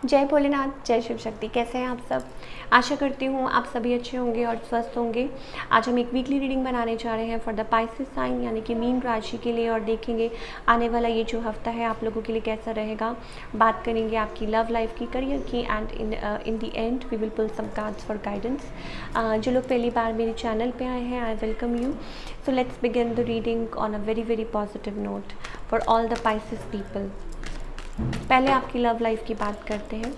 जय भोलेनाथ, जय शिव शक्ति। कैसे हैं आप सब? आशा करती हूँ आप सभी अच्छे होंगे और स्वस्थ होंगे। आज हम एक वीकली रीडिंग बनाने जा रहे हैं फॉर द पाइसेस साइन यानी कि मीन राशि के लिए, और देखेंगे आने वाला ये जो हफ्ता है आप लोगों के लिए कैसा रहेगा। बात करेंगे आपकी लव लाइफ की, करियर की, and in the end we will pull some cards for guidance. जो लोग पहली बार मेरे चैनल पे आए हैं, I welcome you. So let's begin the reading on a very very positive note for all the Pisces people. पहले आपकी लव लाइफ की बात करते हैं।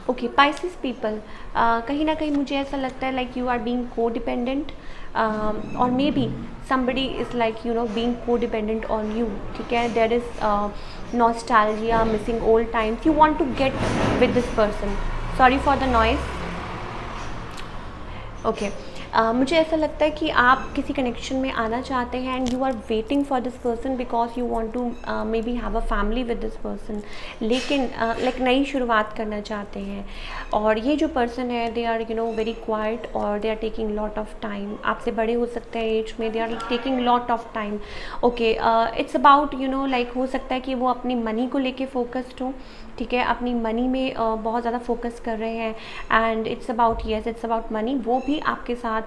ओके पाइसेस पीपल, कहीं ना कहीं मुझे ऐसा लगता है लाइक यू आर बीइंग को डिपेंडेंट, और may be somebody is like being co-dependent on you. ठीक है, there is nostalgia, missing old times, you want to get with this person. Sorry for the noise. Okay मुझे ऐसा लगता है कि आप किसी कनेक्शन में आना चाहते हैं and you are waiting for this person because you want to maybe have a family with this person, लेकिन लाइक नई शुरुआत करना चाहते हैं। और ये जो पर्सन है दे आर वेरी क्वाइट और they are taking lot of time. आपसे बड़े हो सकते हैं एज में, they are taking lot of time. Okay it's about like हो सकता है कि वो अपनी मनी को लेके फोकस्ड हो। ठीक है, अपनी मनी में बहुत ज़्यादा फोकस कर रहे हैं and it's about it's about money. वो भी आपके साथ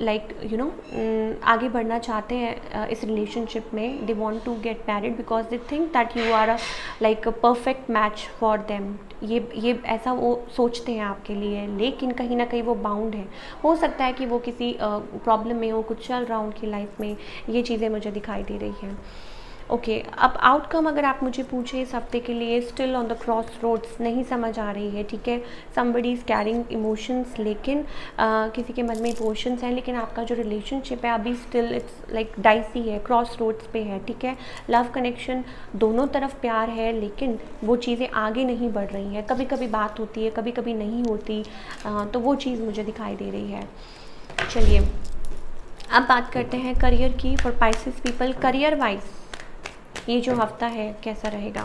लाइक आगे बढ़ना चाहते हैं इस रिलेशनशिप में। They want to get married because they think that you are like perfect match for them. ये ऐसा वो सोचते हैं आपके लिए, लेकिन कहीं ना कहीं वो बाउंड है। हो सकता है कि वो किसी प्रॉब्लम में हो, कुछ चल रहा हो उनकी लाइफ में। ये चीज़ें मुझे दिखाई दे रही हैं। ओके अब आउटकम अगर आप मुझे पूछे इस हफ्ते के लिए, still on the cross roads, नहीं समझ आ रही है। ठीक है, समबडी इज़ कैरिंग इमोशंस, लेकिन किसी के मन में इमोशंस हैं, लेकिन आपका जो रिलेशनशिप है अभी स्टिल इट्स लाइक डाइसी है, क्रॉस रोड्स पे है। ठीक है, लव कनेक्शन, दोनों तरफ प्यार है, लेकिन वो चीज़ें आगे नहीं बढ़ रही हैं। कभी कभी बात होती है, कभी कभी नहीं होती, तो वो चीज़ मुझे दिखाई दे रही है। चलिए अब बात करते हैं करियर की for Pisces people. Career wise ये जो हफ्ता है कैसा रहेगा?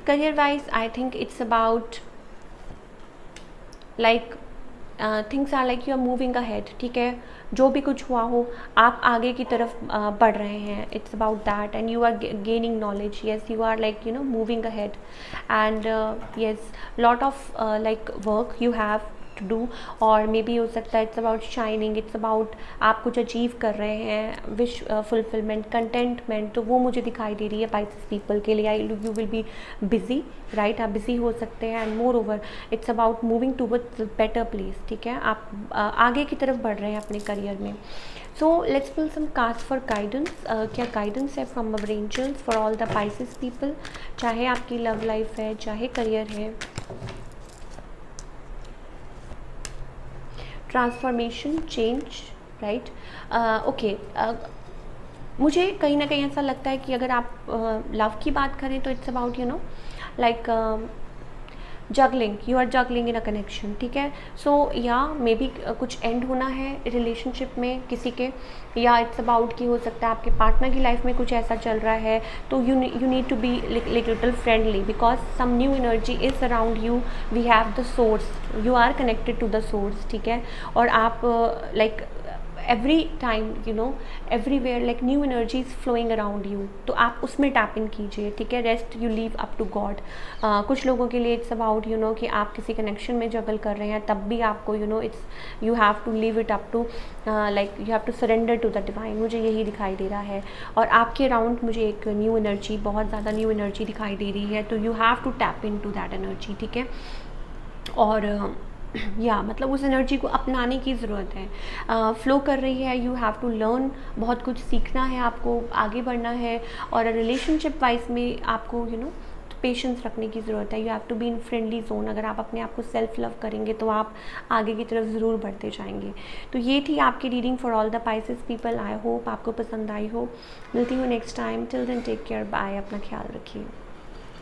Career wise I think it's about like things are like you are moving ahead. ठीक है, जो भी कुछ हुआ हो आप आगे की तरफ बढ़ रहे हैं। It's about that and you are gaining knowledge. Yes, you are like moving ahead and yes lot of like work you have to do, और मे बी हो सकता है it's about shining, it's about आप कुछ achieve कर रहे हैं, wish fulfilment, containment. तो वो मुझे दिखाई दे रही है पाइसेस पीपल के लिए। You will be busy, right, आप बिजी हो सकते हैं and more over it's about moving towards better place. ठीक है, आप आगे की तरफ बढ़ रहे हैं अपने करियर में। So let's pull some cards for guidance. क्या गाइडेंस है from our angels for all the Pisces people, चाहे आपकी लव लाइफ है चाहे करियर है। Transformation, change, right. ओके मुझे कहीं ना कहीं ऐसा लगता है कि अगर आप लव की बात करें तो it's about like juggling, you are juggling in a connection. ठीक है, सो या मे बी कुछ एंड होना है रिलेशनशिप में किसी के, या इट्स अबाउट कि हो सकता है आपके पार्टनर की लाइफ में कुछ ऐसा चल रहा है, तो you need to be little friendly because some new energy is around you. We have the source, you are connected to the source. ठीक है, और आप like every time everywhere like new energy is flowing around you, तो आप उसमें tap in कीजिए। ठीक है, rest you leave up to God. कुछ लोगों के लिए इट्स अबाउट कि आप किसी कनेक्शन में जगल कर रहे हैं, तब भी आपको it's you have to leave it up to like you have to surrender to the divine. मुझे यही दिखाई दे रहा है, और आपके अराउंड मुझे एक न्यू एनर्जी, बहुत ज़्यादा न्यू एनर्जी दिखाई दे रही है, तो you have to tap into that energy. ठीक है, और या मतलब उस एनर्जी को अपनाने की ज़रूरत है। फ़्लो कर रही है, यू हैव टू लर्न, बहुत कुछ सीखना है आपको, आगे बढ़ना है। और रिलेशनशिप वाइज में आपको पेशेंस रखने की ज़रूरत है। You have to be in friendly zone. अगर आप अपने आप को सेल्फ लव करेंगे तो आप आगे की तरफ ज़रूर बढ़ते जाएंगे। तो ये थी आपकी reading for all the Pisces people. I hope आपको पसंद आई हो। मिलती हूँ next time. Till then take care, bye, अपना ख्याल रखिए।